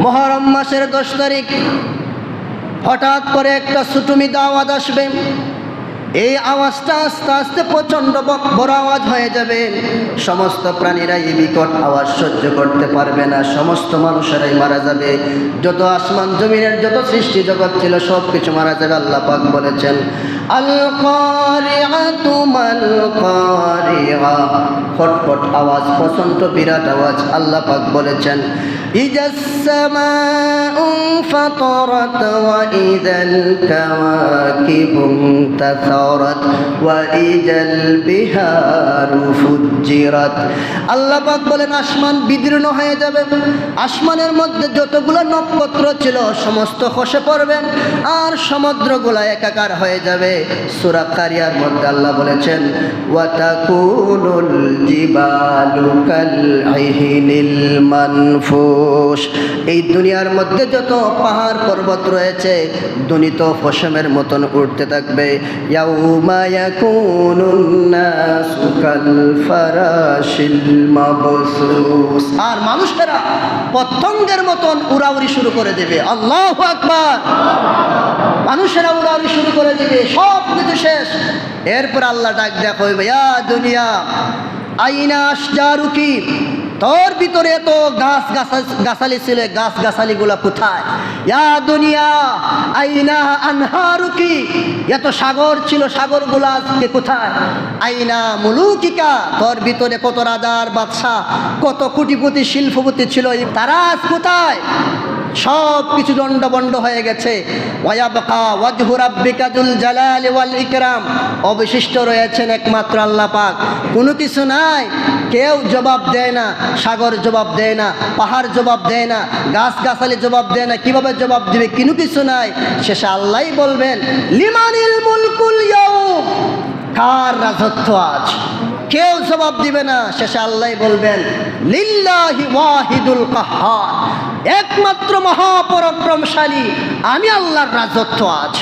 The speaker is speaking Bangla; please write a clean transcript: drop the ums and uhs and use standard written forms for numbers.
মুহররম মাসের 10 তারিখ হঠাৎ করে একটা সুটুমিদা আওয়াজ আসবে। এই আওয়াজটা আস্তে আস্তে প্রচণ্ড বড় আওয়াজ হয়ে যাবে। সমস্ত প্রাণীরা এই বিকট আওয়াজ সহ্য করতে পারবে না, সমস্ত মানুষেরাই মারা যাবে। যত আসমান জমিনের যত সৃষ্টি জগৎ ছিল সব কিছু মারা যাবে। আল্লাহ পাক বলেছেন আল কারিআতু মাল কারিআ, ফটফট আওয়াজ, প্রচণ্ড বিরাট আওয়াজ। আল্লাহ পাক বলেছেন ইজাস সামাউ ফাতারাত ওয়া ইযাল কাওয়াকিবু তাসারাত ওয়া ইযাল বিহারু ফুজ্জিরাত। আল্লাহ পাক বলেন আসমান বিদীর্ণ হয়ে যাবে, আসমানের মধ্যে যতগুলো নক্ষত্র ছিল সমস্ত খসে পড়বে, আর সমুদ্রগুলো একাকার হয়ে যাবে। সূরা কারিয়ার মধ্যে আল্লাহ বলেছেন ওয়া তাকুনুল জিবালু কাল ইহিনিল মানফুশ। এই দুনিয়ার মধ্যে যত পাহাড় পর্বত রয়েছে দনিত পশমের মতন উঠতে থাকবে। ইয়াউমা ইয়াকুনুন নাসু কাল ফারাশিল মাবসুস, আর মানুষেরা পতঙ্গের মতন উড়াউড়ি শুরু করে দেবে। আল্লাহু আকবার। মানুষেরা উড়াউড়ি শুরু করে দেবে, সব কিছু শেষ। এরপর আল্লাহ ডাক দেয়া কইবে ইয়া দুনিয়া আইনা আশজারুকি, তোর ভিতরে এত গাছালি ছিল, গাছালিগুলা কোথায়? ইয়া দুনিয়া আইনা আনহারুকি, এত সাগর ছিল, সাগরগুলা আজকে কোথায়? আইনা মুলুকিকা, তোর ভিতরে কত রাজার বাদশা, কত কোটিপতি শিল্পপতি ছিল, তারা আজ কোথায়? সব কিছু দণ্ডবণ্ড হয়ে গেছে। ওয়ায়াবকা ওয়াজহু রাব্বিকা যুল জালালি ওয়াল ইকরাম, অবশিষ্ট রয়েছেন একমাত্র আল্লাহ পাক। কোনো কিছু নাই, কেউ জবাব দেয় না, সাগর জবাব দেয় না, পাহাড় জবাব দেয় না, গাছগাছালি জবাব দেয় না। কিভাবে জবাব দিবে? কোনো কিছু নাই। শেষে আল্লাহই বলবেন লিমানিল মুলকুল ইয়াউম, কার রাজত্ব আজ? কেউ জবাব দিবে না। শেষে আল্লাহই বলবেন লিল্লাহি ওয়াহিদুল কাহ্হার, একমাত্র মহাপরাক্রমশালী আমি আল্লাহর রাজত্ব আজ।